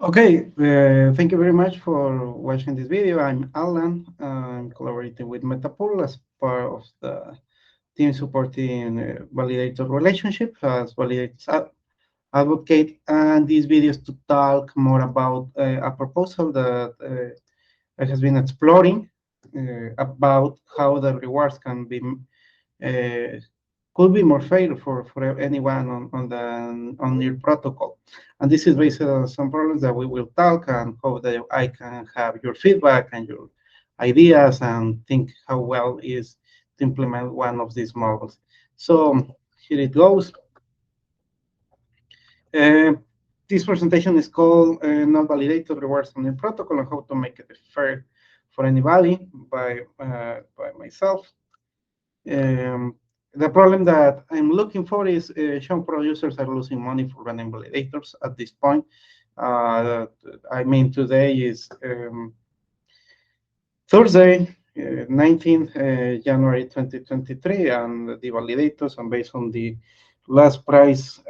Okay, thank you very much for watching this video. I'm Alan. I'm collaborating with Metapool as part of the team supporting Validator relationship as Validator's advocate. And this video is to talk more about a proposal that I has been exploring about how the rewards can be uh, could be more fair for anyone on your protocol. And this is based on some problems that we will talk and hope that I can have your feedback and your ideas and think how well is to implement one of these models. So here it goes. Uh, this presentation is called Non-Validated Rewards on the Protocol and how to make it fair for anybody by myself. Um, the problem that I'm looking for is some producers are losing money for running validators at this point. I mean, today is Thursday, 19th January 2023, and the validators, and based on the last price,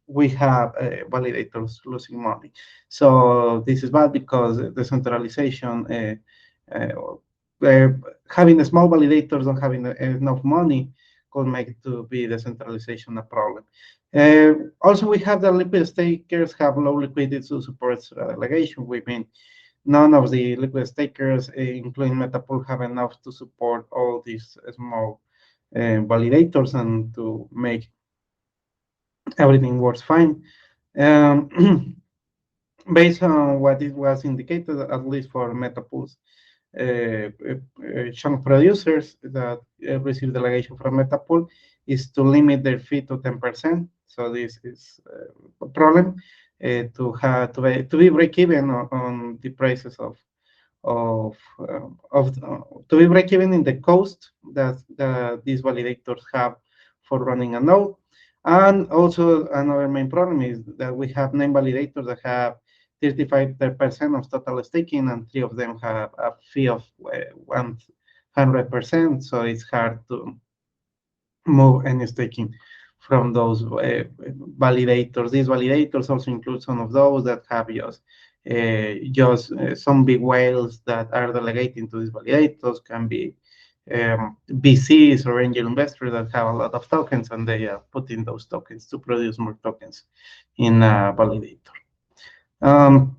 we have validators losing money. So this is bad because the centralization, having small validators not having enough money could make to be decentralization a problem. Also, we have the liquid stakers have low liquidity to support delegation. We mean none of the liquid stakers, including Metapool, have enough to support all these small validators and to make everything works fine. Um, based on what it was indicated, at least for Metapool's chunk producers that receive delegation from Metapool, is to limit their fee to 10%. So this is a problem to be break even on the prices to be break even in the cost that these validators have for running a node. And also another main problem is that we have 9 validators that have 35% of total staking, and 3 of them have a fee of 100%. So it's hard to move any staking from those validators. These validators also include some of those that have just some big whales that are delegating to these validators, can be VCs or angel investors that have a lot of tokens, and they are putting those tokens to produce more tokens in a validator. Talking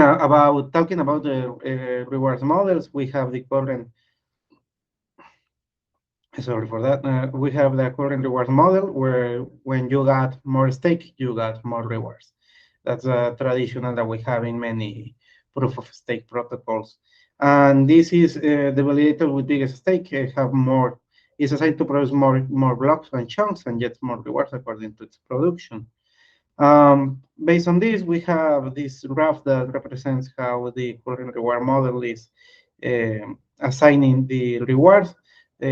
about the rewards models, we have the current. Sorry for that. We have the current rewards model where when you got more stake, you got more rewards. That's a traditional that we have in many proof of stake protocols. And this is the validator with biggest stake have more, is assigned to produce more blocks and chunks and gets more rewards according to its production. Based on this, we have this graph that represents how the current reward model is assigning the rewards.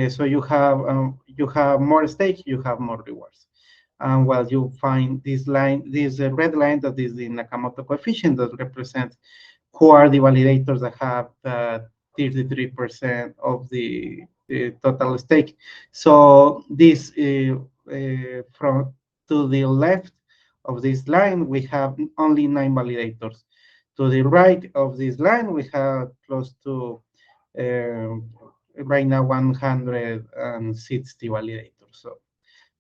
So you have more stake, you have more rewards. And while you find this line, this red line that is the Nakamoto coefficient that represents who are the validators that have 33% of the total stake. So this from to the left of this line, we have only 9 validators. To the right of this line, we have close to right now 160 validators. So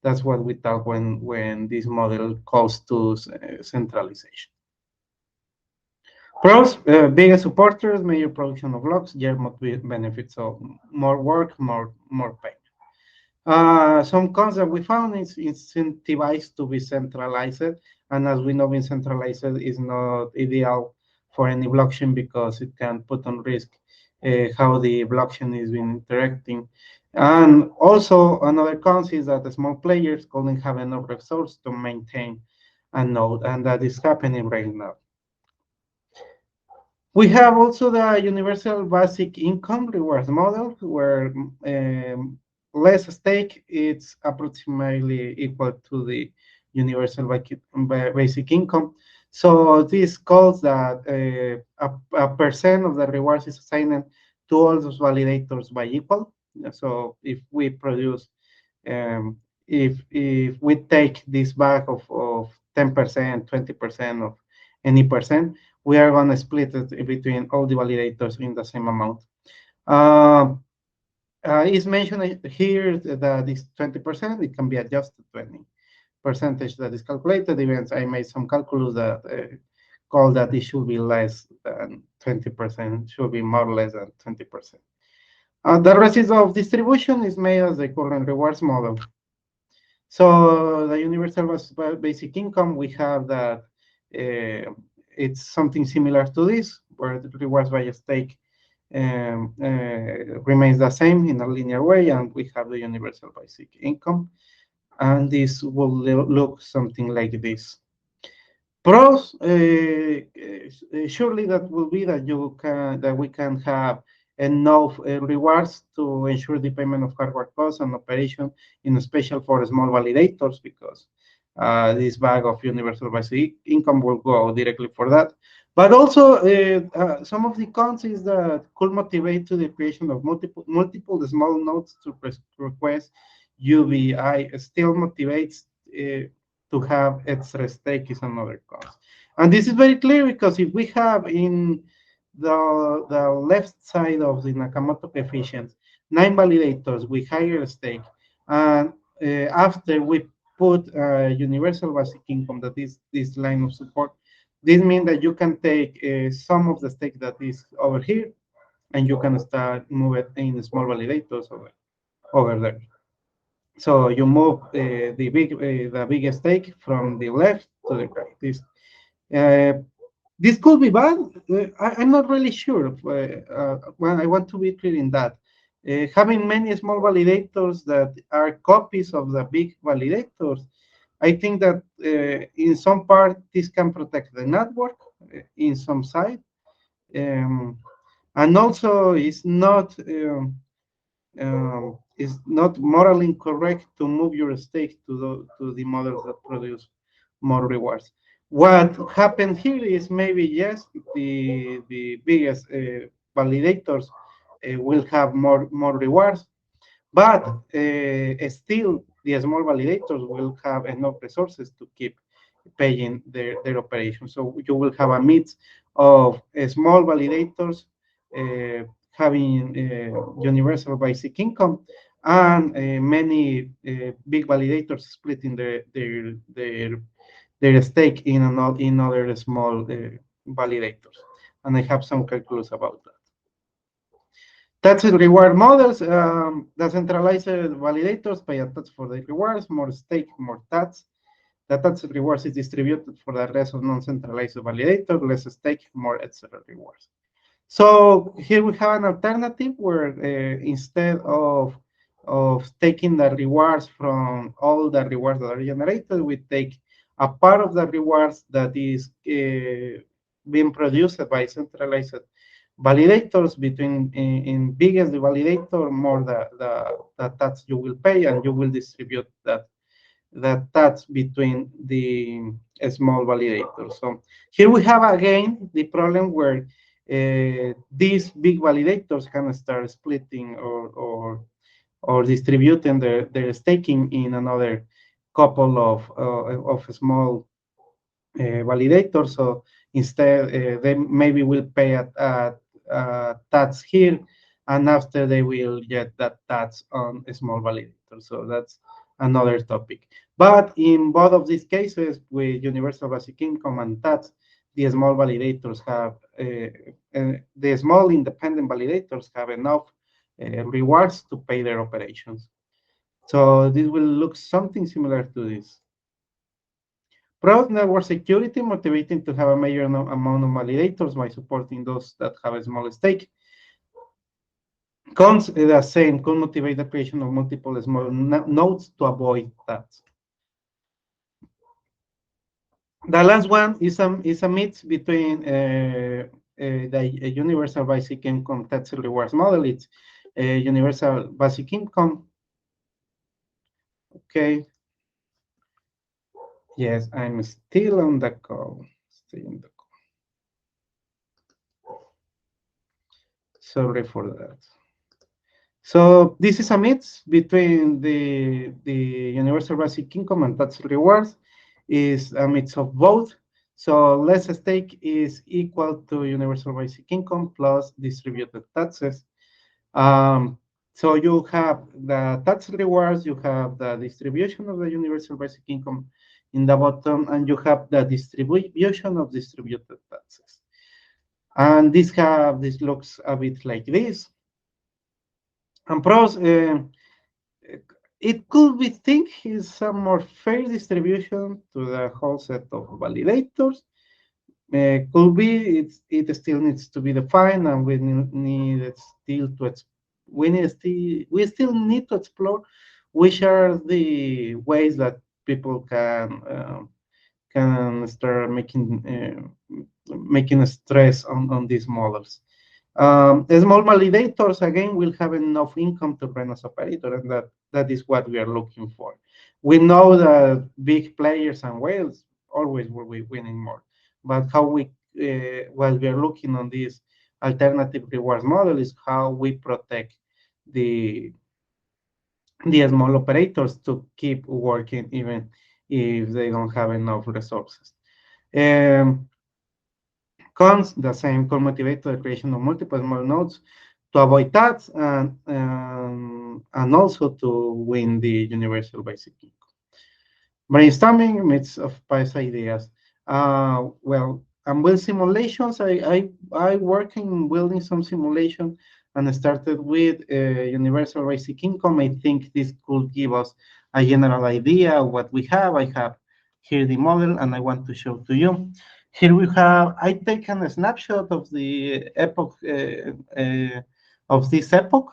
that's what we talk when this model calls to centralization. Pros, bigger supporters, major production of blocks, more benefits, so more work, more pay. Some cons that we found is incentivized to be centralized, and as we know, being centralized is not ideal for any blockchain because it can put on risk how the blockchain is been interacting. And also another con is that the small players couldn't have enough resources to maintain a node, and that is happening right now. We have also the universal basic income rewards model, where less stake, it's approximately equal to the universal basic income. So this calls that a percent of the rewards is assigned to all those validators by equal. So if we produce, if we take this back of 10%, 20% of any percent, we are going to split it between all the validators in the same amount. Uh, it's mentioned here that it's 20%. It can be adjusted to any percentage that is calculated. Even I made some calculus that call that it should be less than 20%, should be more or less than 20%. The rest of distribution is made as the current rewards model. So the universal basic income, we have that it's something similar to this, where the rewards by stake remains the same in a linear way, and we have the universal basic income, and this will look something like this. Pros, surely that will be that we can have enough rewards to ensure the payment of hardware costs and operation, in special for small validators, because this bag of universal basic income will go directly for that. But also, some of the cons is that could motivate to the creation of multiple small nodes to request UBI. Still motivates to have extra stake is another cost. And this is very clear because if we have in the left side of the Nakamoto coefficient 9 validators with higher stake, and after we put universal basic income, that is this line of support, this means that you can take some of the stake that is over here, and you can start move it in small validators over there. So you move the biggest stake from the left to the right. This could be bad. I'm not really sure. Well, I want to be clear in that. Having many small validators that are copies of the big validators, I think that in some part this can protect the network in some side, and also it's not morally incorrect to move your stake to the models that produce more rewards. What happened here is maybe, yes, the biggest validators will have more rewards, but still the small validators will have enough resources to keep paying their operations. So you will have a mix of small validators having universal basic income, and many big validators splitting their stake in other small validators. And I have some calculus about that. Tax reward models. The centralized validators pay a tax for the rewards, more stake, more tax. The tax rewards is distributed for the rest of non-centralized validators, less stake, more etc. rewards. So here we have an alternative where instead of taking the rewards from all the rewards that are generated, we take a part of the rewards that is being produced by centralized validators. Between in biggest the validator, more the tax you will pay, and you will distribute that tax between the small validators. So here we have again the problem where these big validators can start splitting or distributing their staking in another couple of small validators. So instead, they maybe will pay a tax here, and after they will get that tax on a small validator. So that's another topic. But in both of these cases, with universal basic income and tax, the small validators have, the small independent validators have enough rewards to pay their operations. So this will look something similar to this. Broad network security, motivating to have a major amount of validators by supporting those that have a small stake. Cons, the same, could motivate the creation of multiple small nodes to avoid that. The last one is a mix between the universal basic income tax rewards model. It's universal basic income. Okay. Yes, I'm still on the call. Sorry for that. So this is a mix between the universal basic income and tax rewards. Is a mix of both. So less stake is equal to universal basic income plus distributed taxes. Um, so you have the tax rewards, you have the distribution of the universal basic income in the bottom, and you have the distribution of distributed taxes. And this looks a bit like this. And pros, it could be think is some more fair distribution to the whole set of validators. Could be it still needs to be defined, and need still to we still need to explore which are the ways that people can start making stress on these models. Small validators again will have enough income to run as operator, and that is what we are looking for. We know that big players and whales always will be winning more, but how we what we are looking on this alternative rewards model is how we protect the the small operators to keep working even if they don't have enough resources. Um, Cons, the same core motivator, the creation of multiple small nodes to avoid tax and also to win the universal basic income. Brainstorming midst of past ideas. Well, and build simulations. I work in building some simulation and started with universal basic income. I think this could give us a general idea of what we have. I have here the model, and I want to show to you. Here we have. I taken a snapshot of the epoch of this epoch,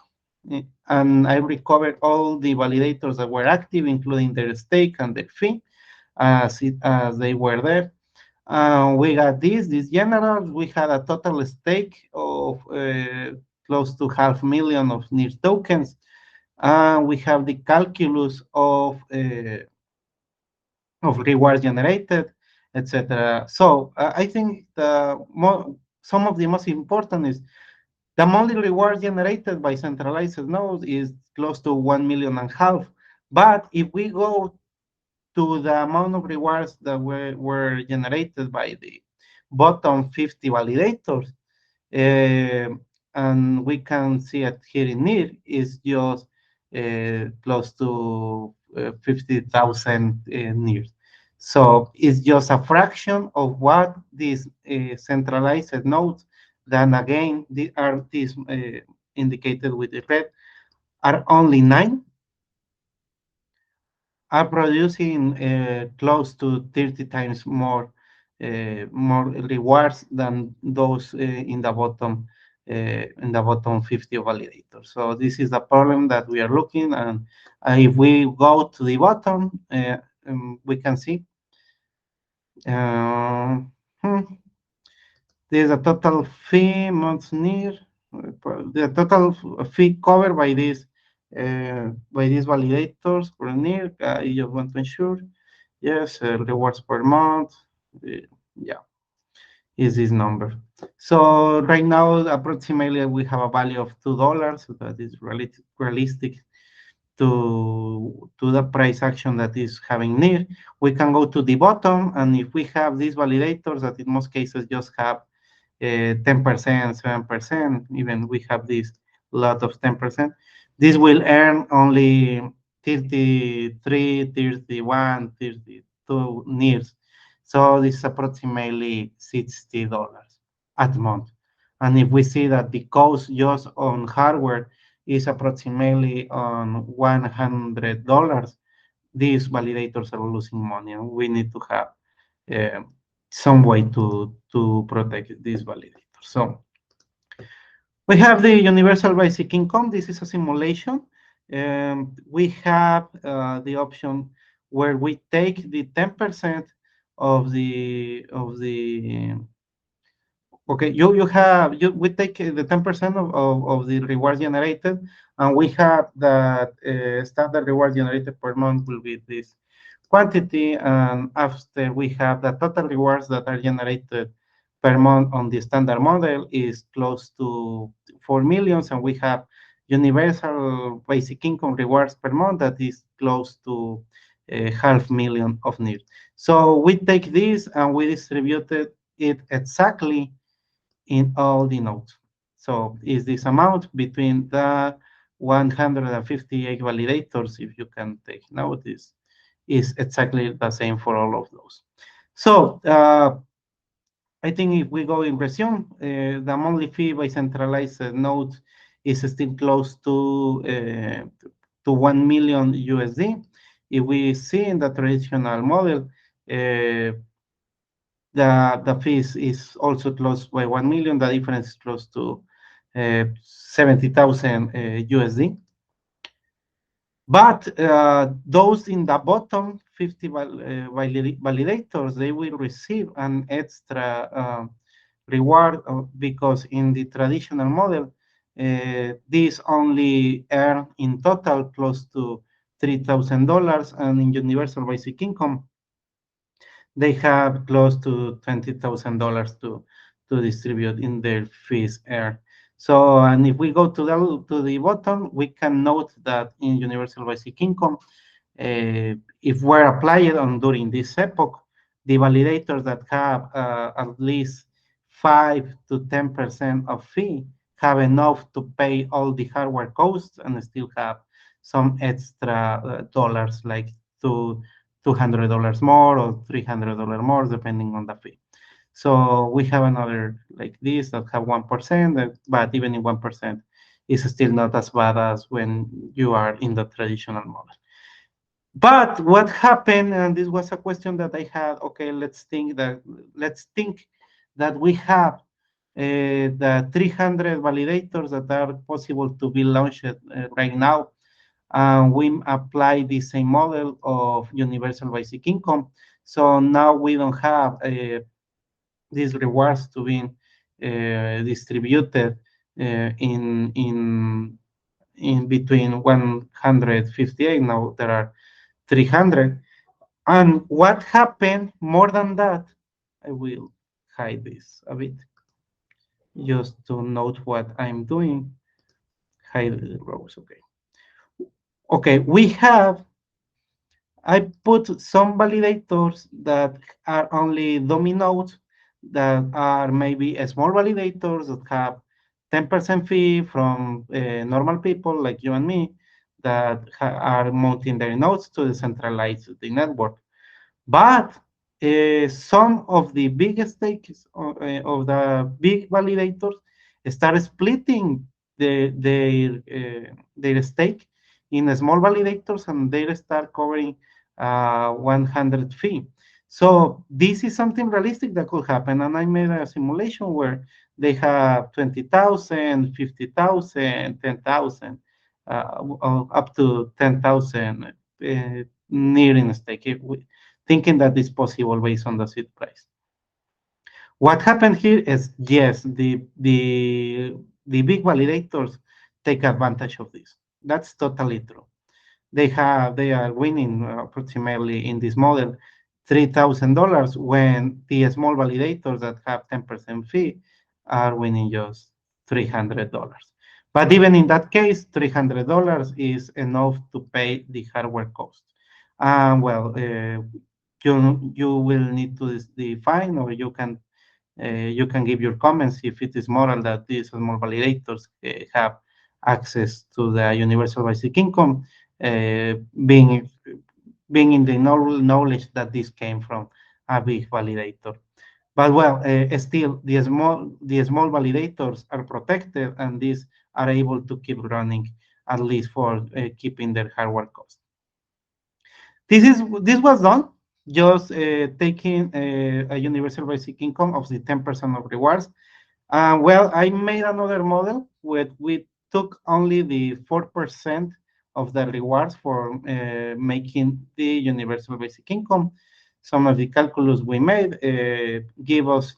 and I recovered all the validators that were active, including their stake and their fee, as they were there. We got these generals. We had a total stake of close to 500,000 of NIR tokens. We have the calculus of rewards generated, etc. So I think some of the most important is the monthly reward generated by centralized nodes is close to 1.5 million. But if we go to the amount of rewards that were generated by the bottom 50 validators, uh, and we can see it here in NIR is just close to 50,000 NIRs. So it's just a fraction of what these centralized nodes, then again, are these indicated with the red, are only 9, are producing close to 30 times more rewards than those in the bottom 50 validators. So this is the problem that we are looking, and if we go to the bottom, we can see uh, hmm, there's a total fee months near the total fee covered by these validators for near. You just want to ensure, yes, rewards per month. Yeah, is this number. So right now, approximately, we have a value of $2. So that is realistic to the price action that is having near. We can go to the bottom, and if we have these validators that in most cases just have 10%, 7%, even we have this lot of 10%, this will earn only 33, 31, 32 nears. So this is approximately $60 at month. And if we see that the cost just on hardware is approximately on $100, these validators are losing money, and we need to have uh, some way to protect these validators. So we have the universal basic income. This is a simulation. We have the option where we take the 10% of the okay, we take the 10% of the reward generated, and we have that standard reward generated per month will be this quantity, and after we have the total rewards that are generated per month on the standard model is close to 4 millions, and we have universal basic income rewards per month that is close to 500,000 of NIR. So we take this and we distributed it exactly in all the nodes. So is this amount between the 158 validators, if you can take note, is exactly the same for all of those. So I think if we go in resume, the monthly fee by centralized node is still close to 1 million USD. If we see in the traditional model, the fees is also close by 1 million. The difference is close to 70,000 USD. But those in the bottom 50 validators, they will receive an extra reward because in the traditional model, these only earn in total close to $3,000, and in universal basic income, they have close to $20,000 to distribute in their fees earned. So, and if we go to the bottom, we can note that in universal basic income, if we're applied on during this epoch, the validators that have at least 5 to 10% of fee have enough to pay all the hardware costs and still have some extra dollars, like $200 more or $300 more, depending on the fee. So we have another like this that have 1%, but even in 1% is still not as bad as when you are in the traditional model. But what happened, and this was a question that I had, okay, let's think that we have the 300 validators that are possible to be launched right now. We apply the same model of universal basic income. So now we don't have these rewards to be distributed in between 158. Now there are 300. And what happened more than that? I will hide this a bit just to note what I'm doing. Hide the rows. Okay. Okay, I put some validators that are only dummy nodes that are maybe small validators that have 10% fee from normal people like you and me that are mounting their nodes to decentralize the network. But some of the big stakes of the big validators start splitting their stake in small validators, and they start covering 100 fee. So this is something realistic that could happen. And I made a simulation where they have 20,000, 50,000, 10,000, up to 10,000 near in stake. Thinking that is possible based on the seed price. What happened here is, yes, the big validators take advantage of this. That's totally true. They are winning approximately in this model $3,000 when the small validators that have 10% fee are winning just $300. But even in that case, $300 is enough to pay the hardware cost. Well, you will need to define, or you can give your comments if it is moral that these small validators have access to the universal basic income, being in the knowledge that this came from a big validator. But well, still the small validators are protected, and these are able to keep running at least for keeping their hardware cost. This was done just taking a universal basic income of the 10% of rewards. Well, I made another model where we took only the 4% of the rewards for making the universal basic income. Some of the calculus we made give us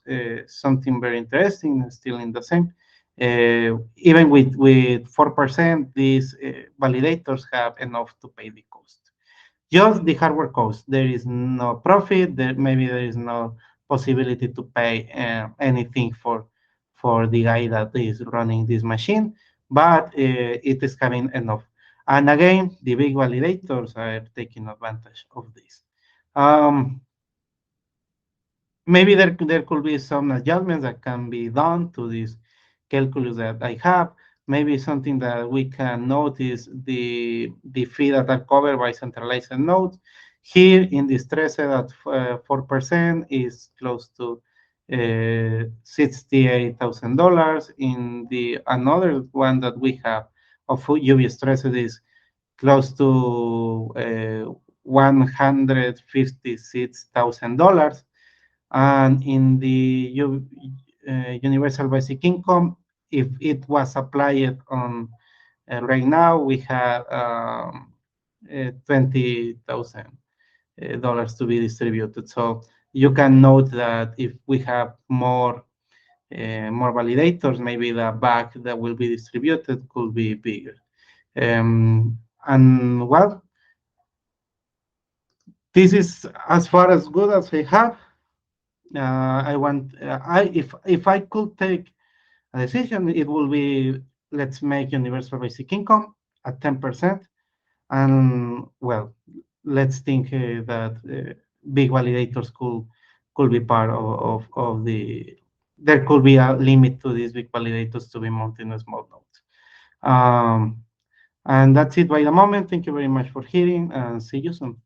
something very interesting, still in the same. Even with 4%, these validators have enough to pay the cost. Just the hardware cost. There is no profit. Maybe there is no possibility to pay anything for the guy that is running this machine, but it is having enough. And again, the big validators are taking advantage of this. Um, Maybe there could be some adjustments that can be done to this calculus that I have. Maybe something that we can notice the fee that are covered by centralized nodes. Here in the stress at 4% is close to $68,000. In the another one that we have of UV stress is close to $156,000. And in the universal basic income, if it was applied on right now, we have $20,000 to be distributed. So you can note that if we have more validators, maybe the bag that will be distributed could be bigger. And well, this is as far as good as I have. I want I if I could take a decision, it will be let's make universal basic income at 10%, and well, let's think that big validators could be part of the. There could be a limit to these big validators to be mounted in small nodes. And that's it by the moment. Thank you very much for hearing, and see you soon.